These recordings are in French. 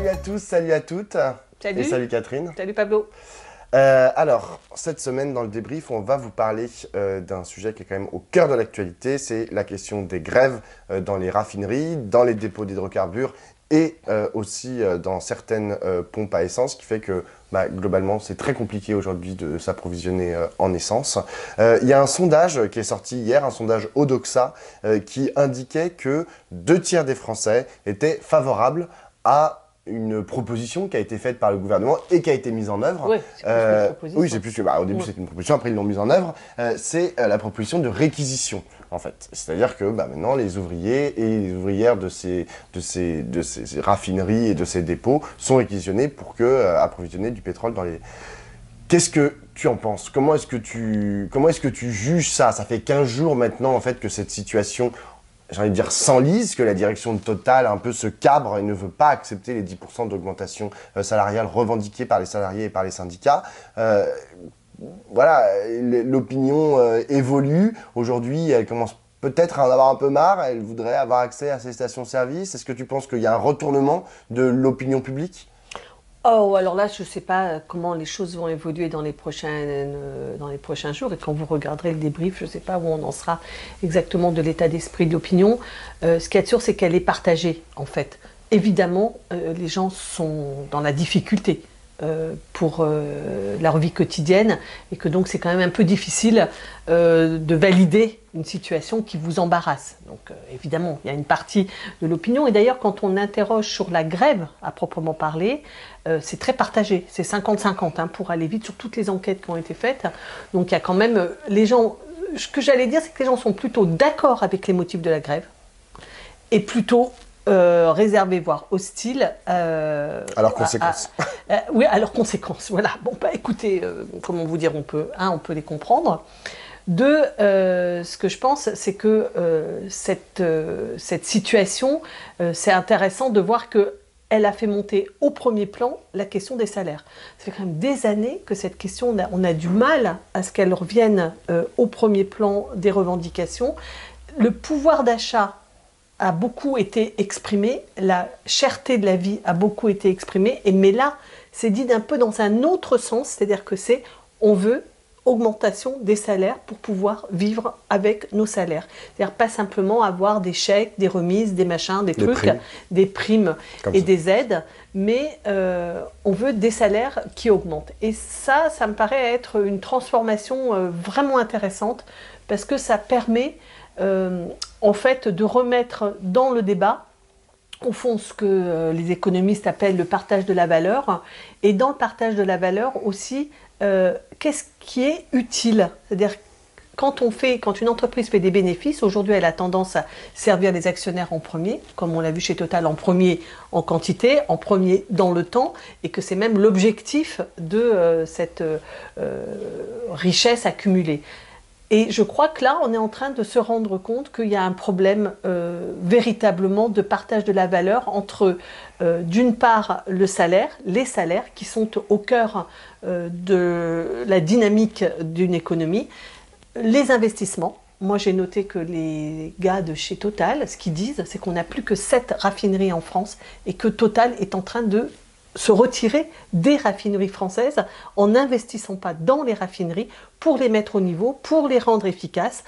Salut à tous, salut à toutes. Salut. Et salut Catherine. Salut Pablo. Alors, cette semaine dans le débrief, on va vous parler d'un sujet qui est quand même au cœur de l'actualité. C'est la question des grèves dans les raffineries, dans les dépôts d'hydrocarbures et aussi dans certaines pompes à essence, ce qui fait que globalement, c'est très compliqué aujourd'hui de s'approvisionner en essence. Il y a un sondage qui est sorti hier, un sondage Odoxa, qui indiquait que 2/3 des Français étaient favorables à une proposition qui a été faite par le gouvernement et qui a été mise en œuvre. Oui, c'est plus une proposition. Oui, c'est plus que... au début, c'était une proposition, après ils l'ont mise en œuvre. C'est la proposition de réquisition, en fait. C'est-à-dire que maintenant, les ouvriers et les ouvrières de ces raffineries et de ces dépôts sont réquisitionnés pour approvisionner du pétrole dans les... Qu'est-ce que tu en penses? Comment est-ce que tu juges ça? Ça fait 15 jours maintenant, en fait, que cette situation... j'ai envie de dire s'enlise, que la direction de Total un peu se cabre et ne veut pas accepter les 10% d'augmentation salariale revendiquée par les salariés et par les syndicats. Voilà, l'opinion évolue. Aujourd'hui, elle commence peut-être à en avoir un peu marre. Elle voudrait avoir accès à ces stations-service. Est-ce que tu penses qu'il y a un retournement de l'opinion publique ? Oh, alors là, je ne sais pas comment les choses vont évoluer dans les prochains jours. Et quand vous regarderez le débrief, je ne sais pas où on en sera exactement de l'état d'esprit de l'opinion. Ce qu'il y a de sûr, c'est qu'elle est partagée, en fait. Évidemment, les gens sont dans la difficulté pour leur vie quotidienne et que donc c'est quand même un peu difficile de valider une situation qui vous embarrasse. Donc évidemment, il y a une partie de l'opinion. Et d'ailleurs, quand on interroge sur la grève à proprement parler, c'est très partagé. C'est 50-50 pour aller vite sur toutes les enquêtes qui ont été faites. Donc il y a quand même les gens... Ce que j'allais dire, c'est que les gens sont plutôt d'accord avec les motifs de la grève et plutôt... réservé, voire hostile. À leurs conséquences. Oui, à leurs conséquences. Voilà. Bon, écoutez, comment vous dire, on peut les comprendre. Deux, ce que je pense, c'est que cette situation, c'est intéressant de voir que elle a fait monter au premier plan la question des salaires. Ça fait quand même des années que cette question, on a du mal à ce qu'elle revienne au premier plan des revendications. Le pouvoir d'achat a beaucoup été exprimé, la cherté de la vie a beaucoup été exprimée, mais là, c'est dit d'un peu dans un autre sens, c'est-à-dire que on veut augmentation des salaires pour pouvoir vivre avec nos salaires. C'est-à-dire pas simplement avoir des chèques, des remises, des machins, des primes et des aides, mais on veut des salaires qui augmentent. Et ça me paraît être une transformation vraiment intéressante parce que ça permet en fait de remettre dans le débat au fond ce que les économistes appellent le partage de la valeur, et dans le partage de la valeur aussi qu'est-ce qui est utile, c'est-à-dire quand une entreprise fait des bénéfices, aujourd'hui elle a tendance à servir les actionnaires en premier, comme on l'a vu chez Total, en premier en quantité, en premier dans le temps, et que c'est même l'objectif de cette richesse accumulée. Et je crois que là, on est en train de se rendre compte qu'il y a un problème véritablement de partage de la valeur entre, d'une part, les salaires qui sont au cœur de la dynamique d'une économie, les investissements. Moi, j'ai noté que les gars de chez Total, ce qu'ils disent, c'est qu'on n'a plus que 7 raffineries en France et que Total est en train de se retirer des raffineries françaises en n'investissant pas dans les raffineries pour les mettre au niveau, pour les rendre efficaces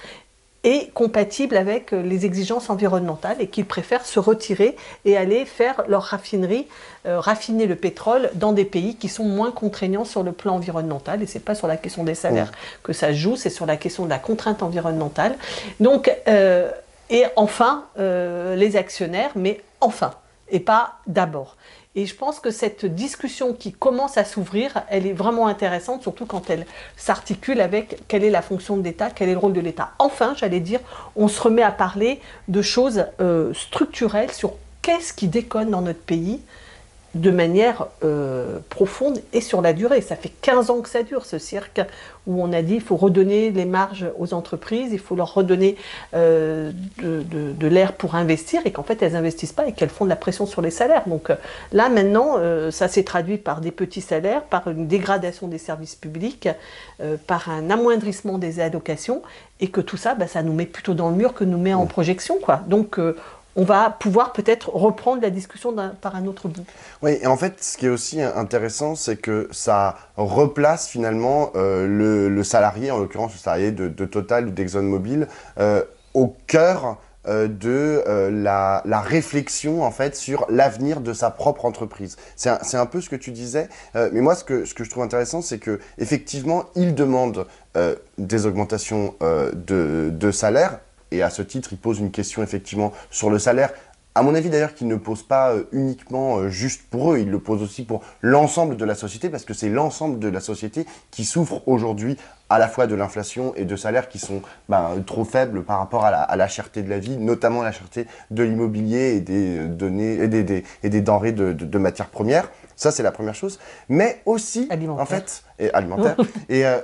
et compatibles avec les exigences environnementales, et qu'ils préfèrent se retirer et aller faire leur raffinerie, raffiner le pétrole dans des pays qui sont moins contraignants sur le plan environnemental. Et c'est pas sur la question des salaires que ça se joue, c'est sur la question de la contrainte environnementale. Donc, et enfin, les actionnaires, mais enfin, et pas d'abord. Et je pense que cette discussion qui commence à s'ouvrir, elle est vraiment intéressante, surtout quand elle s'articule avec quelle est la fonction de l'État, quel est le rôle de l'État. Enfin, j'allais dire, on se remet à parler de choses structurelles sur qu'est-ce qui déconne dans notre pays de manière profonde et sur la durée. Ça fait 15 ans que ça dure, ce cirque, où on a dit qu'il faut redonner les marges aux entreprises, il faut leur redonner de l'air pour investir, et qu'en fait, elles n'investissent pas et qu'elles font de la pression sur les salaires. Donc là, maintenant, ça s'est traduit par des petits salaires, par une dégradation des services publics, par un amoindrissement des allocations, et que tout ça, ça nous met plutôt dans le mur que nous met en projection, quoi. Donc, on va pouvoir peut-être reprendre la discussion par un autre bout. Oui, et en fait, ce qui est aussi intéressant, c'est que ça replace finalement le salarié, en l'occurrence le salarié de Total ou d'ExxonMobil, au cœur la réflexion en fait sur l'avenir de sa propre entreprise. C'est un peu ce que tu disais, mais moi ce que je trouve intéressant, c'est que effectivement il demande des augmentations de salaire, et à ce titre il pose une question effectivement sur le salaire. À mon avis d'ailleurs qu'il ne pose pas uniquement juste pour eux, il le pose aussi pour l'ensemble de la société, parce que c'est l'ensemble de la société qui souffre aujourd'hui à la fois de l'inflation et de salaires qui sont trop faibles par rapport à la cherté de la vie, notamment la cherté de l'immobilier et des denrées de matières premières. Ça, c'est la première chose. Mais aussi, alimentaire. En fait, et alimentaire.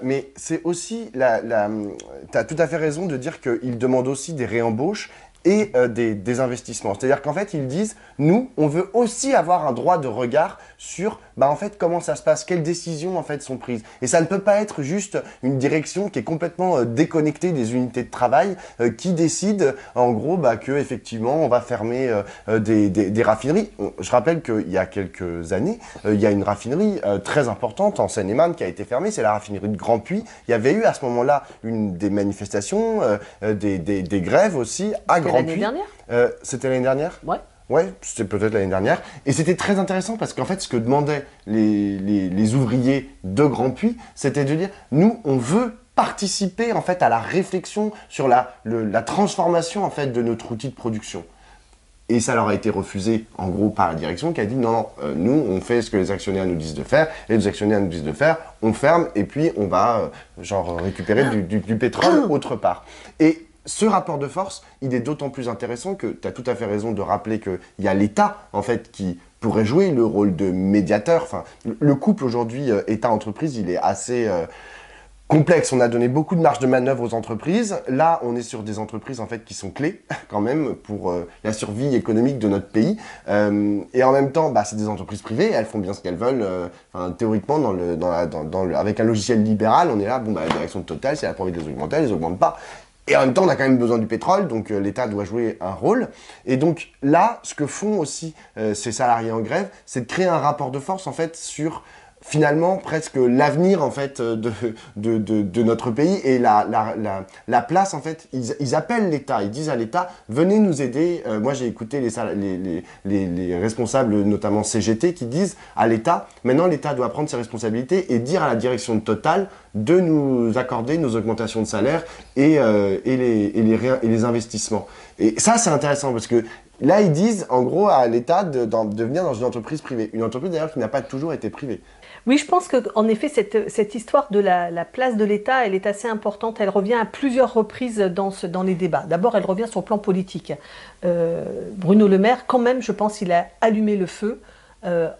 Mais c'est aussi, tu as tout à fait raison de dire qu'ils demandent aussi des réembauches et des investissements. C'est-à-dire qu'en fait, ils disent, nous, on veut aussi avoir un droit de regard sur, en fait, comment ça se passe, quelles décisions, en fait, sont prises. Et ça ne peut pas être juste une direction qui est complètement déconnectée des unités de travail, qui décide, en gros, que effectivement, on va fermer des raffineries. Je rappelle qu'il y a quelques années, il y a une raffinerie très importante en Seine-et-Marne qui a été fermée, c'est la raffinerie de Grand Puy. Il y avait eu à ce moment-là des manifestations, des grèves aussi à Grand Puy. L'année dernière C'était l'année dernière ? Ouais. Ouais, c'était peut-être l'année dernière. Et c'était très intéressant parce qu'en fait, ce que demandaient les ouvriers de Grand Puy, c'était de dire, nous, on veut participer en fait à la réflexion sur la transformation en fait de notre outil de production. Et ça leur a été refusé, en gros, par la direction qui a dit non, nous, on fait ce que les actionnaires nous disent de faire, et les actionnaires nous disent de faire, on ferme, et puis on va récupérer du pétrole autre part. Et ce rapport de force, il est d'autant plus intéressant que tu as tout à fait raison de rappeler qu'il y a l'État, en fait, qui pourrait jouer le rôle de médiateur. Enfin, le couple aujourd'hui, État-entreprise, il est assez complexe. On a donné beaucoup de marge de manœuvre aux entreprises. Là, on est sur des entreprises en fait qui sont clés quand même pour la survie économique de notre pays. Et en même temps, c'est des entreprises privées. Elles font bien ce qu'elles veulent. Théoriquement, avec un logiciel libéral, on est là. La direction de Total, si elle a pas envie de les augmenter, elle les augmente pas. Et en même temps, on a quand même besoin du pétrole, donc l'État doit jouer un rôle. Et donc là, ce que font aussi ces salariés en grève, c'est de créer un rapport de force en fait sur finalement presque l'avenir en fait de notre pays et la place en fait. Ils appellent l'État, ils disent à l'État, venez nous aider. Moi j'ai écouté les responsables, notamment CGT, qui disent à l'État, maintenant l'État doit prendre ses responsabilités et dire à la direction de Total de nous accorder nos augmentations de salaire et les investissements. Et ça c'est intéressant parce que là ils disent en gros à l'État de venir dans une entreprise privée. Une entreprise d'ailleurs qui n'a pas toujours été privée. Oui, je pense qu'en effet, cette histoire de la place de l'État, elle est assez importante. Elle revient à plusieurs reprises dans les débats. D'abord, elle revient sur le plan politique. Bruno Le Maire, quand même, je pense, il a allumé le feu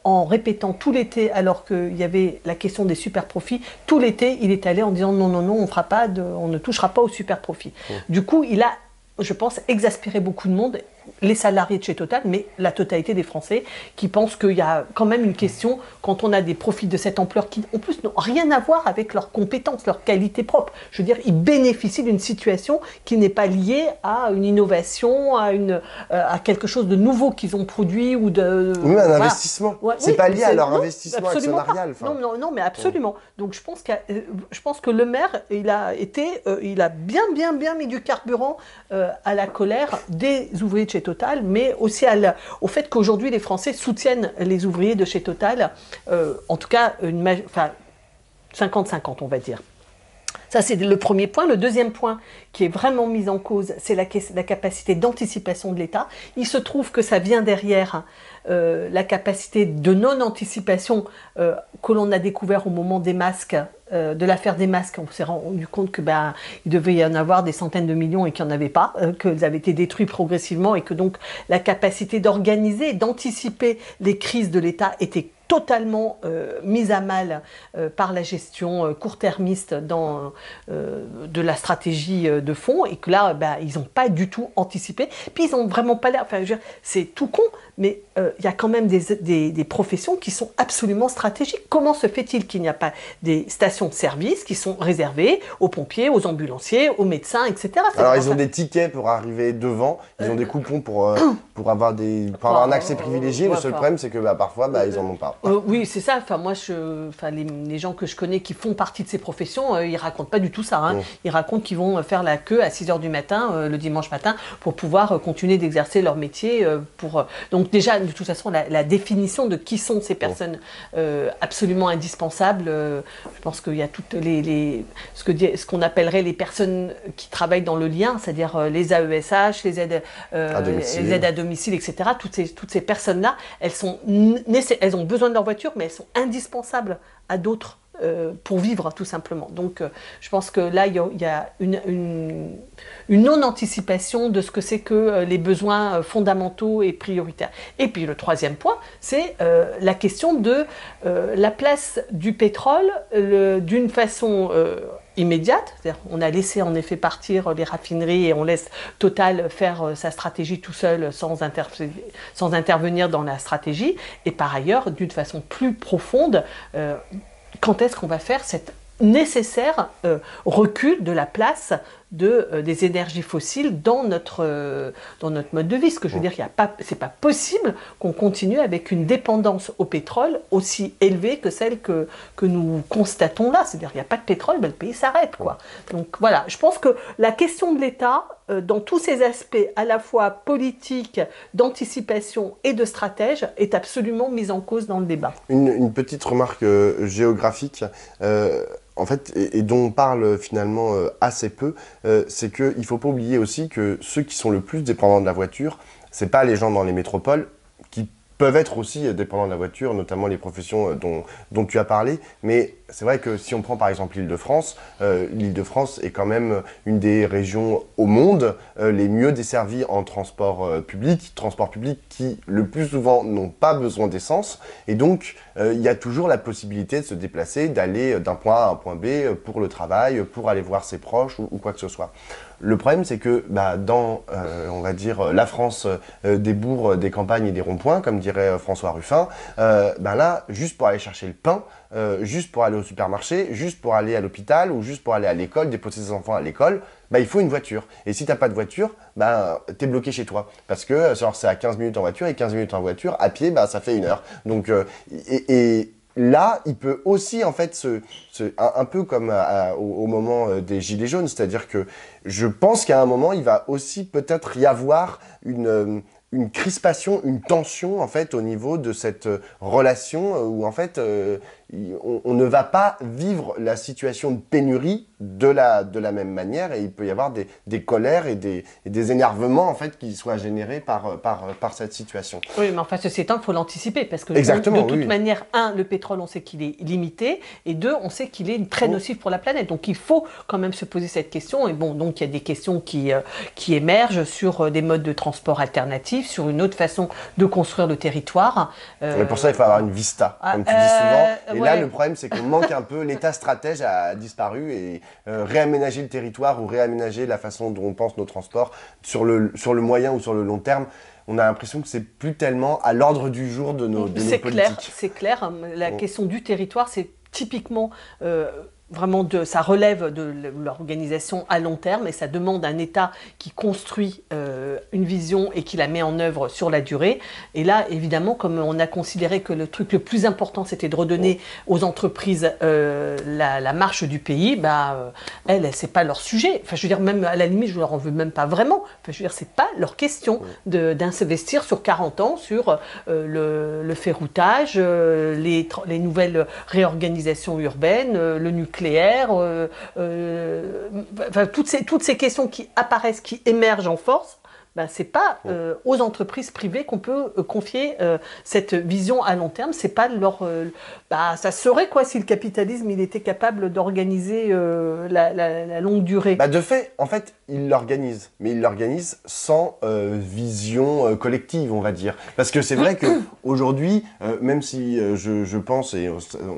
en répétant tout l'été, alors qu'il y avait la question des super profits, tout l'été, il est allé en disant non, on ne touchera pas aux super profits. Du coup, il a, je pense, exaspéré beaucoup de monde, les salariés de chez Total, mais la totalité des Français qui pensent qu'il y a quand même une question quand on a des profits de cette ampleur qui, en plus, n'ont rien à voir avec leurs compétences, leurs qualités propres. Je veux dire, ils bénéficient d'une situation qui n'est pas liée à une innovation, à quelque chose de nouveau qu'ils ont produit ou de... Oui, un investissement. Ouais, c'est pas lié à leur investissement actionnarial. Non, mais absolument. Donc je pense que le maire, il a bien mis du carburant à la colère des ouvriers de chez Total, mais aussi au fait qu'aujourd'hui les Français soutiennent les ouvriers de chez Total, en tout cas 50-50 on va dire. Ça c'est le premier point. Le deuxième point qui est vraiment mis en cause, c'est la capacité d'anticipation de l'État. Il se trouve que ça vient derrière la capacité de non-anticipation que l'on a découvert au moment des masques, de l'affaire des masques. On s'est rendu compte que il devait y en avoir des centaines de millions et qu'il n'y en avait pas, qu'ils avaient été détruits progressivement et que donc la capacité d'organiser, d'anticiper les crises de l'État était totalement mise à mal par la gestion court-termiste de la stratégie de fond, et que là, ils n'ont pas du tout anticipé. Puis ils n'ont vraiment pas l'air, c'est tout con, mais il y a quand même des professions qui sont absolument stratégiques. Comment se fait-il qu'il n'y a pas des stations de service qui sont réservées aux pompiers, aux ambulanciers, aux médecins, etc. Alors, ils ont des tickets pour arriver devant, ils ont des coupons pour avoir un accès privilégié. Le seul problème, c'est que parfois, ils en ont pas. Oui, c'est ça. Enfin, moi, les gens que je connais qui font partie de ces professions, ils racontent pas du tout ça. Hein. Ils racontent qu'ils vont faire la queue à 6 h du matin, le dimanche matin, pour pouvoir continuer d'exercer leur métier. Donc déjà, de toute façon, la définition de qui sont ces personnes absolument indispensables, je pense qu'il y a toutes ce qu'on appellerait les personnes qui travaillent dans le lien, c'est-à-dire les AESH, les aides à domicile, etc. Toutes ces personnes-là, elles ont besoin de leur voiture, mais elles sont indispensables à d'autres pour vivre, tout simplement. Donc, je pense que là, il y a une non-anticipation de ce que c'est que les besoins fondamentaux et prioritaires. Et puis, le troisième point, c'est la question de la place du pétrole d'une façon immédiate. C'est-à-dire, on a laissé en effet partir les raffineries et on laisse Total faire sa stratégie tout seul sans intervenir dans la stratégie. Et par ailleurs, d'une façon plus profonde, quand est-ce qu'on va faire cet nécessaire recul de la place des énergies fossiles dans notre mode de vie. Ce que je veux dire, c'est pas possible qu'on continue avec une dépendance au pétrole aussi élevée que celle que nous constatons là. C'est-à-dire, il n'y a pas de pétrole, le pays s'arrête, quoi. Donc voilà, je pense que la question de l'État, dans tous ses aspects, à la fois politiques, d'anticipation et de stratège, est absolument mise en cause dans le débat. Une petite remarque géographique. En fait, et dont on parle finalement assez peu, c'est qu'il ne faut pas oublier aussi que ceux qui sont le plus dépendants de la voiture, ce n'est pas les gens dans les métropoles qui peuvent être aussi dépendants de la voiture, notamment les professions dont tu as parlé. Mais c'est vrai que si on prend par exemple l'Île-de-France, l'Île-de-France est quand même une des régions au monde les mieux desservies en transport public qui le plus souvent n'ont pas besoin d'essence. Et donc, il y a toujours la possibilité de se déplacer, d'aller d'un point A à un point B pour le travail, pour aller voir ses proches ou quoi que ce soit. Le problème, c'est que dans, on va dire, la France des bourgs, des campagnes et des ronds-points, comme dirait François Ruffin, là, juste pour aller chercher le pain, juste pour aller au supermarché, juste pour aller à l'hôpital ou juste pour aller à l'école, déposer ses enfants à l'école, il faut une voiture. Et si tu n'as pas de voiture, tu es bloqué chez toi. Parce que c'est à 15 minutes en voiture et 15 minutes en voiture, à pied, ça fait 1 heure. Donc, et là, il peut aussi, en fait, un peu comme au moment des Gilets jaunes, c'est-à-dire que je pense qu'à un moment, il va aussi peut-être y avoir une crispation, une tension, en fait, au niveau de cette relation où, en fait, on ne va pas vivre la situation de pénurie de la même manière, et il peut y avoir des colères et des énervements, en fait, qui soient générés par cette situation. Oui, mais enfin, ceci étant, il faut l'anticiper, parce que exactement, de toute manière, le pétrole, on sait qu'il est limité, et 2, on sait qu'il est très nocif pour la planète. Donc, il faut quand même se poser cette question. Et bon, donc, il y a des questions qui émergent sur des modes de transport alternatifs, sur une autre façon de construire le territoire. Mais pour ça, il faut avoir une vista, comme tu dis souvent. Et là, le problème, c'est qu'on manque un peu, l'État stratège a disparu, et réaménager le territoire ou réaménager la façon dont on pense nos transports sur le moyen ou sur le long terme, on a l'impression que c'est plus tellement à l'ordre du jour de nos politiques. C'est clair, la question du territoire, c'est typiquement vraiment ça relève de l'organisation à long terme, et ça demande un État qui construit une vision et qui la met en œuvre sur la durée. Et là, évidemment, comme on a considéré que le truc le plus important, c'était de redonner aux entreprises la marche du pays, c'est pas leur sujet. Enfin, je veux dire, même à la limite, je leur en veux même pas vraiment. Enfin, je veux dire, c'est pas leur question d'investir sur 40 ans sur le ferroutage, les nouvelles réorganisations urbaines, le nucléaire, toutes ces questions qui apparaissent, qui émergent en force. C'est pas aux entreprises privées qu'on peut confier cette vision à long terme. C'est pas leur. Ça serait quoi si le capitalisme il était capable d'organiser la longue durée. De fait, en fait, il l'organise, mais il l'organise sans vision collective, on va dire. Parce que c'est vrai qu'aujourd'hui, même si je pense, et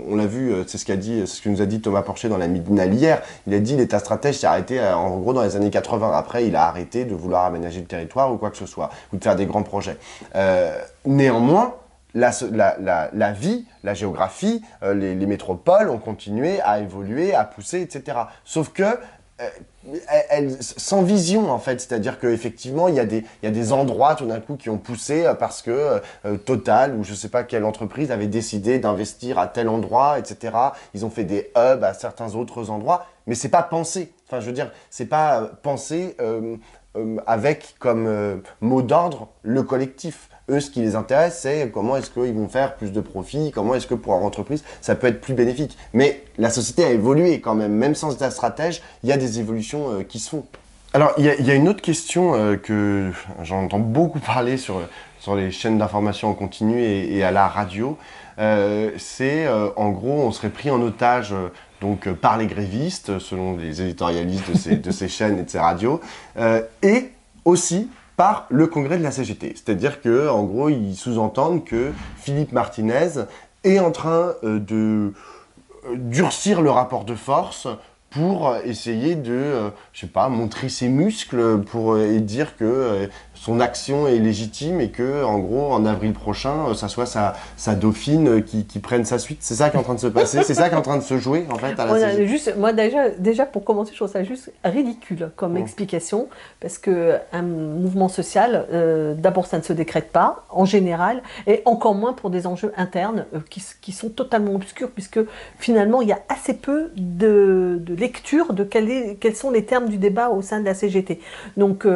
on l'a vu, c'est ce que nous a dit Thomas Porcher dans la Midinale hier, il a dit l'État stratège s'est arrêté en gros dans les années 80. Après, il a arrêté de vouloir aménager le territoire ou quoi que ce soit, ou de faire des grands projets. Néanmoins, la vie, la géographie, les métropoles ont continué à évoluer, à pousser, etc. Sauf que sans vision en fait, c'est-à-dire qu'effectivement il y a des endroits tout d'un coup qui ont poussé parce que Total ou je sais pas quelle entreprise avait décidé d'investir à tel endroit, etc. Ils ont fait des hubs à certains autres endroits, mais c'est pas pensé. Enfin je veux dire, c'est pas pensé avec comme mot d'ordre le collectif. Eux, ce qui les intéresse, c'est comment est-ce qu'ils vont faire plus de profit, comment est-ce que pour leur entreprise, ça peut être plus bénéfique. Mais la société a évolué quand même sans état stratège, il y a des évolutions qui se font. Alors, il y a une autre question que j'entends beaucoup parler sur les chaînes d'information en continu et à la radio. C'est, en gros, on serait pris en otage donc par les grévistes, selon les éditorialistes de ces chaînes et de ces radios, et aussi par le congrès de la CGT. C'est-à-dire que, en gros, ils sous-entendent que Philippe Martinez est en train de durcir le rapport de force pour essayer de, je sais pas, montrer ses muscles et dire que son action est légitime et que, en gros, en avril prochain, ça soit sa dauphine qui prenne sa suite. C'est ça qui est en train de se passer, c'est ça qui est en train de se jouer, en fait, à la CGT. Moi, déjà, pour commencer, je trouve ça juste ridicule comme explication, parce qu'un mouvement social, d'abord, ça ne se décrète pas, en général, et encore moins pour des enjeux internes qui sont totalement obscurs, puisque finalement, il y a assez peu de lecture de quels sont les termes du débat au sein de la CGT. Donc,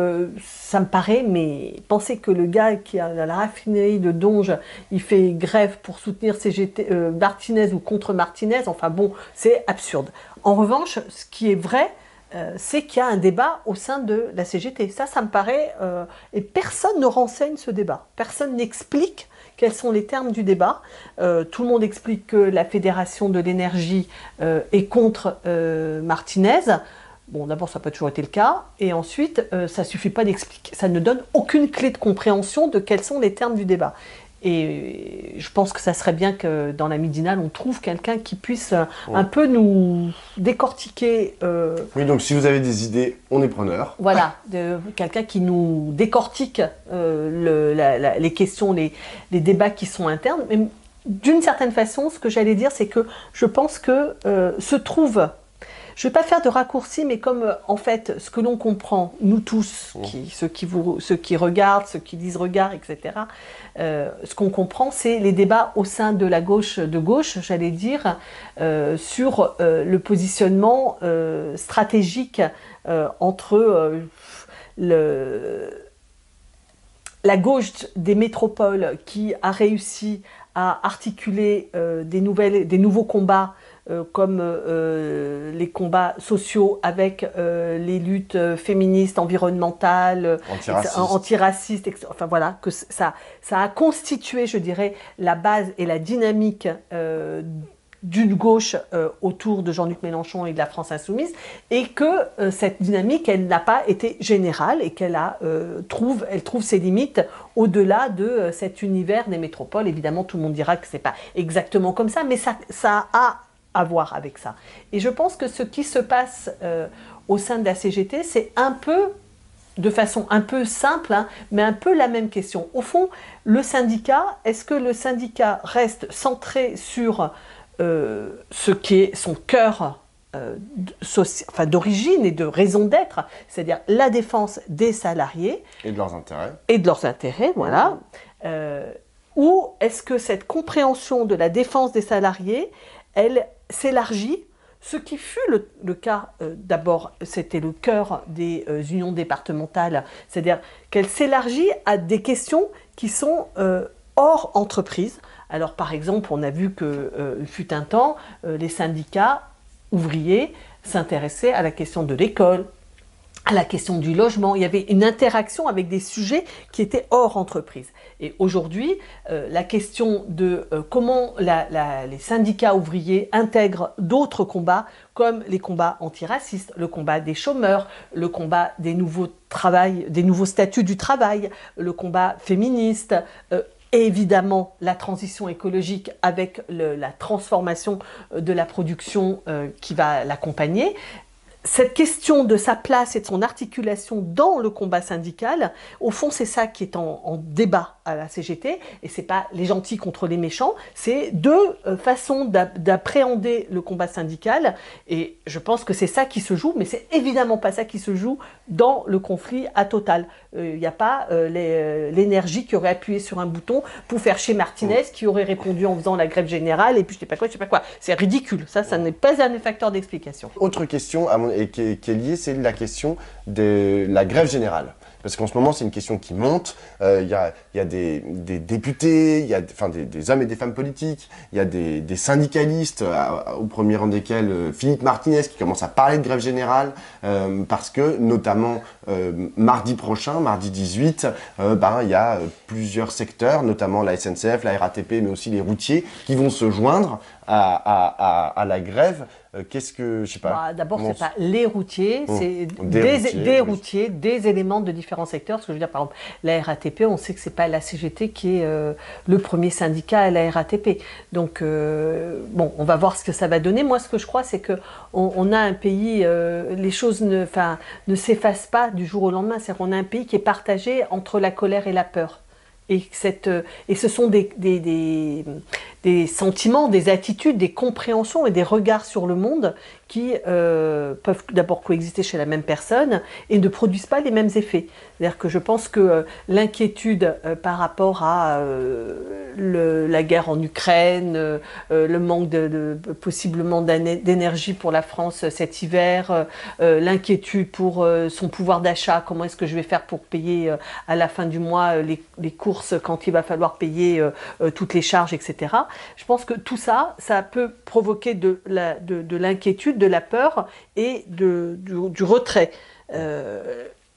ça me paraît, mais penser que le gars qui a la raffinerie de Donge, il fait grève pour soutenir CGT, Martinez ou contre Martinez, enfin bon, c'est absurde. En revanche, ce qui est vrai, c'est qu'il y a un débat au sein de la CGT. Ça me paraît... et personne ne renseigne ce débat. Personne n'explique quels sont les termes du débat. Tout le monde explique que la Fédération de l'énergie est contre Martinez. Bon, d'abord, ça n'a pas toujours été le cas. Et ensuite, ça ne suffit pas d'expliquer. Ça ne donne aucune clé de compréhension de quels sont les termes du débat. Et je pense que ça serait bien que dans la Midinale, on trouve quelqu'un qui puisse un peu nous décortiquer. Oui, donc si vous avez des idées, on est preneur. Voilà, quelqu'un qui nous décortique les questions, les débats qui sont internes. Mais d'une certaine façon, ce que j'allais dire, c'est que je pense que se trouve... Je ne vais pas faire de raccourci, mais comme en fait, ce que l'on comprend, nous tous, ceux qui regardent, ceux qui disent regard, etc., ce qu'on comprend, c'est les débats au sein de la gauche de gauche, j'allais dire, sur le positionnement stratégique entre la gauche des métropoles qui a réussi à articuler des nouveaux combats comme les combats sociaux avec les luttes féministes, environnementales, antiracistes, etc. Enfin voilà, que ça a constitué, je dirais, la base et la dynamique d'une gauche autour de Jean-Luc Mélenchon et de la France Insoumise, et que cette dynamique, elle n'a pas été générale et qu'elle trouve ses limites au-delà de cet univers des métropoles. Évidemment, tout le monde dira que c'est pas exactement comme ça, mais ça a à voir avec ça. Et je pense que ce qui se passe au sein de la CGT, c'est un peu, de façon un peu simple, hein, mais un peu la même question. Au fond, le syndicat, est-ce que le syndicat reste centré sur ce qui est son cœur d'origine et de raison d'être, c'est-à-dire la défense des salariés et de leurs intérêts. Et de leurs intérêts, voilà. Ou est-ce que cette compréhension de la défense des salariés, elle s'élargit, ce qui fut le cas, d'abord, c'était le cœur des unions départementales, c'est-à-dire qu'elle s'élargit à des questions qui sont hors entreprise. Alors, par exemple, on a vu que, fut un temps, les syndicats ouvriers s'intéressaient à la question de l'école, à la question du logement. Il y avait une interaction avec des sujets qui étaient hors entreprise. Et aujourd'hui, la question de comment les syndicats ouvriers intègrent d'autres combats, comme les combats antiracistes, le combat des chômeurs, le combat des nouveaux statuts du travail, le combat féministe, et évidemment la transition écologique avec la transformation de la production qui va l'accompagner. Cette question de sa place et de son articulation dans le combat syndical, au fond, c'est ça qui est en débat à la CGT, et c'est pas les gentils contre les méchants, c'est deux façons d'appréhender le combat syndical, et je pense que c'est ça qui se joue, mais c'est évidemment pas ça qui se joue dans le conflit à Total. Il n'y a pas l'énergie qui aurait appuyé sur un bouton pour faire chez Martinez, qui aurait répondu en faisant la grève générale, et puis je sais pas quoi. C'est ridicule, ça n'est pas un facteur d'explication. Autre question, et qui est liée, c'est la question de la grève générale. Parce qu'en ce moment, c'est une question qui monte. Il y a des députés, il y a des hommes et des femmes politiques, il y a des syndicalistes, au premier rang desquels Philippe Martinez, qui commence à parler de grève générale, parce que, notamment, mardi prochain, mardi 18, il y a plusieurs secteurs, notamment la SNCF, la RATP, mais aussi les routiers, qui vont se joindre à la grève. Qu'est-ce que, je sais pas. D'abord, c'est pas les routiers, c'est des routiers, des éléments de différents secteurs. Ce que je veux dire, par exemple, la RATP, on sait que c'est pas la CGT qui est le premier syndicat à la RATP. Donc, on va voir ce que ça va donner. Moi, ce que je crois, c'est que on a un pays, les choses ne s'effacent pas du jour au lendemain. C'est-à-dire qu'on a un pays qui est partagé entre la colère et la peur. Et ce sont des sentiments, des attitudes, des compréhensions et des regards sur le monde qui peuvent d'abord coexister chez la même personne et ne produisent pas les mêmes effets. C'est-à-dire que je pense que l'inquiétude par rapport à la guerre en Ukraine, le manque possiblement d'énergie pour la France cet hiver, l'inquiétude pour son pouvoir d'achat, comment est-ce que je vais faire pour payer à la fin du mois les courses quand il va falloir payer toutes les charges, etc. Je pense que tout ça, ça peut provoquer de l'inquiétude, de la peur et du retrait.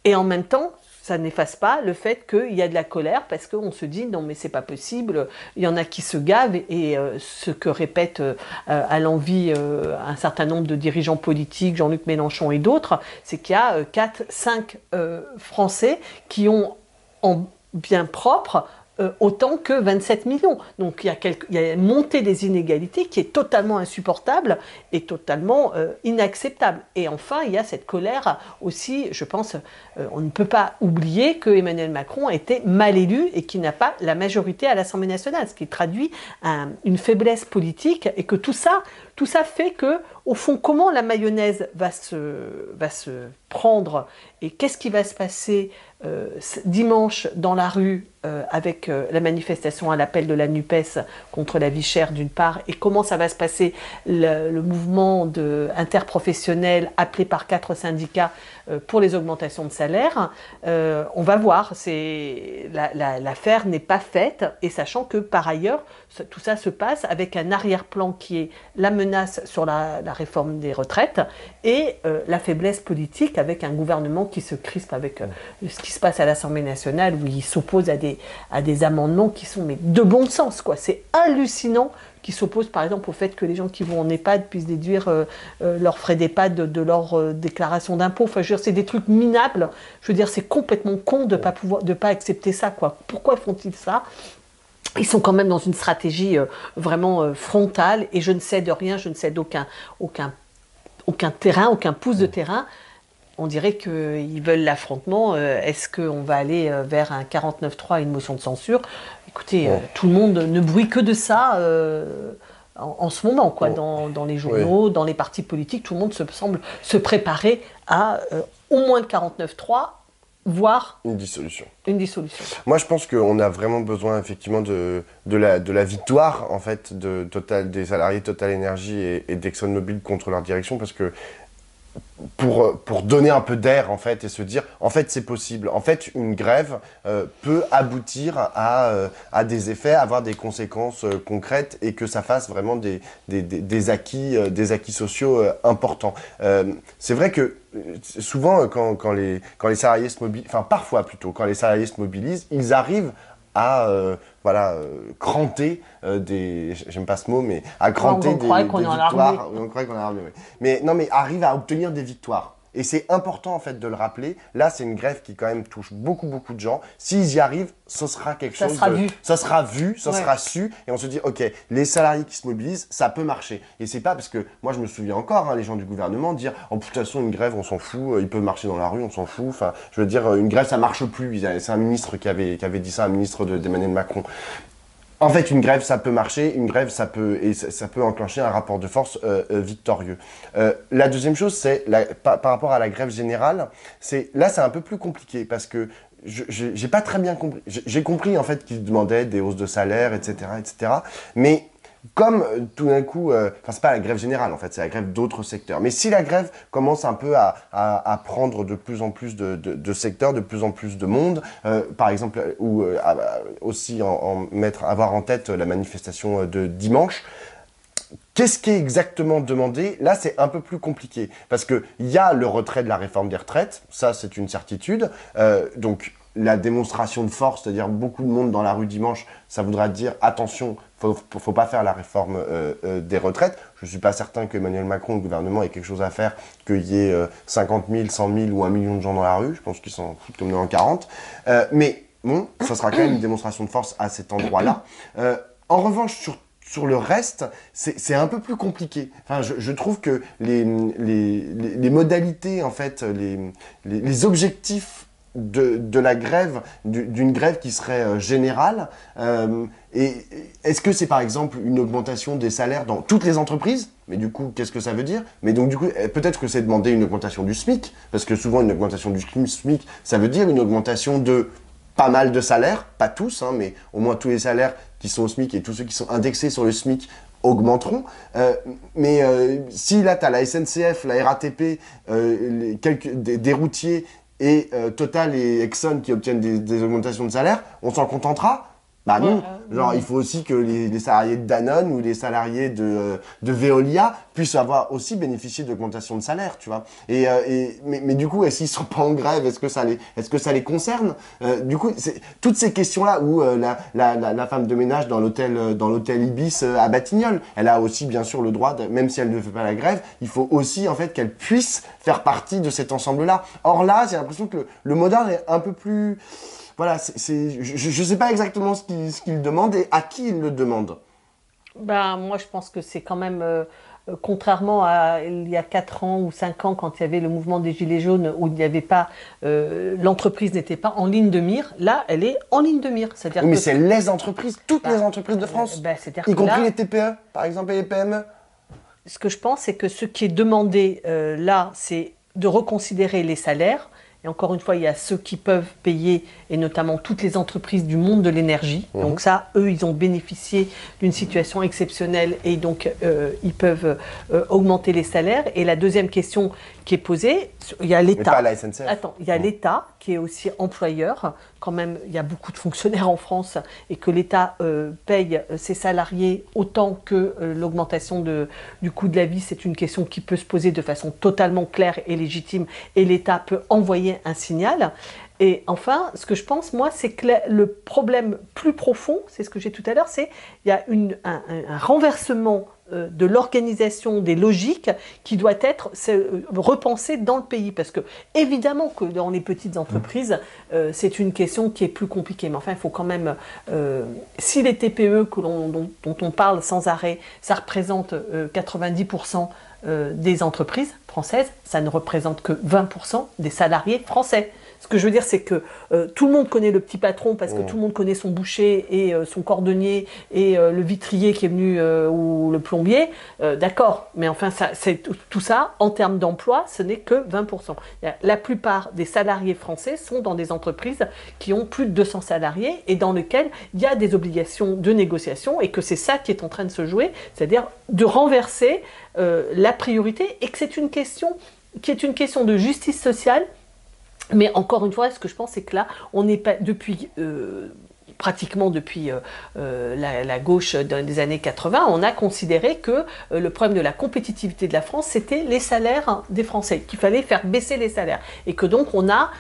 Et en même temps, ça n'efface pas le fait qu'il y a de la colère parce qu'on se dit non mais c'est pas possible, il y en a qui se gavent et ce que répètent à l'envi un certain nombre de dirigeants politiques, Jean-Luc Mélenchon et d'autres, c'est qu'il y a 4-5 Français qui ont en bien propre autant que 27 millions. Donc il y a une montée des inégalités qui est totalement insupportable et totalement inacceptable. Et enfin, il y a cette colère aussi, je pense, on ne peut pas oublier que Emmanuel Macron a été mal élu et qu'il n'a pas la majorité à l'Assemblée nationale, ce qui traduit une faiblesse politique et que tout ça fait que, au fond, comment la mayonnaise va se prendre et qu'est-ce qui va se passer dimanche dans la rue avec la manifestation à l'appel de la NUPES contre la vie chère d'une part, et comment ça va se passer le mouvement interprofessionnel appelé par 4 syndicats pour les augmentations de salaire, on va voir. L'affaire n'est pas faite, et sachant que par ailleurs tout ça se passe avec un arrière-plan qui est la menace sur la réforme des retraites et la faiblesse politique avec un gouvernement qui se crispe avec ce qui se passe à l'Assemblée nationale où il s'oppose à des amendements qui sont de bon sens, quoi. C'est hallucinant qui s'opposent par exemple au fait que les gens qui vont en EHPAD puissent déduire leurs frais d'EHPAD de leur déclaration d'impôt. Enfin, je veux dire, c'est des trucs minables. Je veux dire, c'est complètement con de pas accepter ça, quoi. Pourquoi font-ils ça ? Ils sont quand même dans une stratégie vraiment frontale et je ne cède rien, je ne cède aucun terrain, aucun pouce de terrain. On dirait qu'ils veulent l'affrontement. Est-ce qu'on va aller vers un 49.3 et une motion de censure ? Écoutez, tout le monde ne bruit que de ça en ce moment, quoi. Dans les journaux, dans les partis politiques, tout le monde semble se préparer à au moins le 49.3, voire une dissolution. Moi, je pense qu'on a vraiment besoin effectivement de la victoire en fait des salariés Total Energy et d'ExxonMobil contre leur direction, parce que pour donner un peu d'air en fait et se dire en fait c'est possible. En fait une grève peut aboutir à des effets, avoir des conséquences concrètes et que ça fasse vraiment des acquis sociaux importants. C'est vrai que souvent quand les salariés se mobilisent, enfin parfois plutôt quand les salariés se mobilisent, ils arrivent à cranter j'aime pas ce mot, mais à cranter on croit qu'on des est en victoires. armée. On croit qu'on est en armée, oui. Mais non, mais arrive à obtenir des victoires. Et c'est important en fait de le rappeler. Là, c'est une grève qui quand même touche beaucoup de gens. S'ils y arrivent, ce sera quelque chose. Ça sera vu, ça sera su, et on se dit ok, les salariés qui se mobilisent, ça peut marcher. Et c'est pas parce que moi je me souviens encore, hein, les gens du gouvernement dire oh, de toute façon une grève, on s'en fout, ils peuvent marcher dans la rue, on s'en fout. Enfin, je veux dire une grève, ça marche plus. C'est un ministre qui avait dit ça, un ministre d'Emmanuel Macron. En fait, une grève, ça peut marcher. Une grève, ça peut enclencher un rapport de force victorieux. La deuxième chose, c'est par rapport à la grève générale, là, c'est un peu plus compliqué parce que j'ai pas très bien compris. J'ai compris en fait qu'ils demandaient des hausses de salaire, etc. Mais comme tout d'un coup, enfin c'est pas la grève générale en fait, c'est la grève d'autres secteurs. Mais si la grève commence un peu à prendre de plus en plus de secteurs, de plus en plus de monde, par exemple, ou aussi avoir en tête la manifestation de dimanche, qu'est-ce qui est exactement demandé? Là, c'est un peu plus compliqué parce qu'il y a le retrait de la réforme des retraites, ça c'est une certitude. Donc la démonstration de force, c'est-à-dire beaucoup de monde dans la rue dimanche, ça voudra dire attention, faut pas faire la réforme des retraites. Je suis pas certain qu'Emmanuel Macron, le gouvernement, ait quelque chose à faire, qu'il y ait 50 000, 100 000 ou 1 million de gens dans la rue. Je pense qu'ils s'en foutent comme dans 40. Mais bon, ça sera quand même une démonstration de force à cet endroit-là. En revanche, sur le reste, c'est un peu plus compliqué. Enfin, je trouve que les modalités, en fait, les objectifs de la grève, d'une grève qui serait générale, et est-ce que c'est par exemple une augmentation des salaires dans toutes les entreprises? Mais du coup, qu'est-ce que ça veut dire? Mais donc du coup, peut-être que c'est demander une augmentation du SMIC, parce que souvent une augmentation du SMIC, ça veut dire une augmentation de pas mal de salaires, pas tous, hein, mais au moins tous les salaires qui sont au SMIC et tous ceux qui sont indexés sur le SMIC augmenteront. Mais si là, tu as la SNCF, la RATP, des routiers et Total et Exxon qui obtiennent des augmentations de salaire, on s'en contentera? Bah non, genre il faut aussi que les salariés de Danone ou les salariés de Veolia puissent avoir aussi bénéficié d'augmentation de salaire, tu vois. Mais du coup, s'ils sont pas en grève, est-ce que ça les concerne? Du coup, c'est toutes ces questions-là où la femme de ménage dans l'hôtel Ibis à Batignolles, elle a aussi bien sûr le droit, même si elle ne fait pas la grève, il faut aussi en fait qu'elle puisse faire partie de cet ensemble-là. Or là, j'ai l'impression que le modèle est un peu plus... Voilà, je ne sais pas exactement ce qu'il demande et à qui il le demande. Ben, moi, je pense que c'est quand même, contrairement à il y a 4 ans ou 5 ans, quand il y avait le mouvement des Gilets jaunes, où il n'y avait pas, l'entreprise n'était pas en ligne de mire, là, elle est en ligne de mire. Oui, mais c'est les entreprises, toutes les entreprises de France, y compris les TPE, par exemple, et les PME. Ce que je pense, c'est que ce qui est demandé là, c'est de reconsidérer les salaires. Et encore une fois, il y a ceux qui peuvent payer, et notamment toutes les entreprises du monde de l'énergie. Donc ça, eux, ils ont bénéficié d'une situation exceptionnelle et donc ils peuvent augmenter les salaires. Et la deuxième question qui est posée, il y a l'État. Mais pas la SNCF. Attends, il y a l'État qui est aussi employeur. Quand même, il y a beaucoup de fonctionnaires en France et que l'État paye ses salariés autant que l'augmentation du coût de la vie. C'est une question qui peut se poser de façon totalement claire et légitime et l'État peut envoyer un signal. Et enfin, ce que je pense, moi, c'est que le problème plus profond, c'est ce que j'ai tout à l'heure, c'est qu'il y a un renversement de l'organisation des logiques qui doit être repensé dans le pays. Parce que, évidemment, que dans les petites entreprises, c'est une question qui est plus compliquée. Mais enfin, il faut quand même... si les TPE dont on parle sans arrêt, ça représente 90% des entreprises françaises, ça ne représente que 20% des salariés français. Ce que je veux dire, c'est que tout le monde connaît le petit patron parce que tout le monde connaît son boucher et son cordonnier et le vitrier qui est venu ou le plombier. D'accord, mais enfin, tout ça, en termes d'emploi, ce n'est que 20%. La plupart des salariés français sont dans des entreprises qui ont plus de 200 salariés et dans lesquelles il y a des obligations de négociation et que c'est ça qui est en train de se jouer, c'est-à-dire de renverser la priorité et que c'est une question qui est une question de justice sociale. Mais encore une fois, ce que je pense, c'est que là, on n'est pas depuis pratiquement depuis la gauche des années 80, on a considéré que le problème de la compétitivité de la France, c'était les salaires des Français, qu'il fallait faire baisser les salaires. Et que donc on a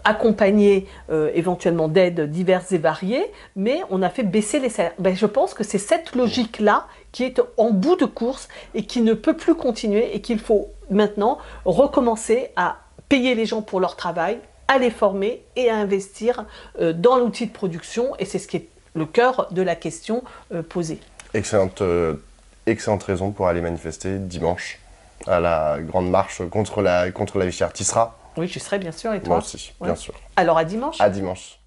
accompagné éventuellement d'aides diverses et variées, mais on a fait baisser les salaires. Ben, je pense que c'est cette logique-là qui est en bout de course et qui ne peut plus continuer et qu'il faut maintenant recommencer à payer les gens pour leur travail, à les former et à investir dans l'outil de production. Et c'est ce qui est le cœur de la question posée. Excellente raison pour aller manifester dimanche à la grande marche contre la vie chère. Tu y seras? Oui, je serai bien sûr. Et toi? Moi aussi, bien sûr. Alors à dimanche. À dimanche.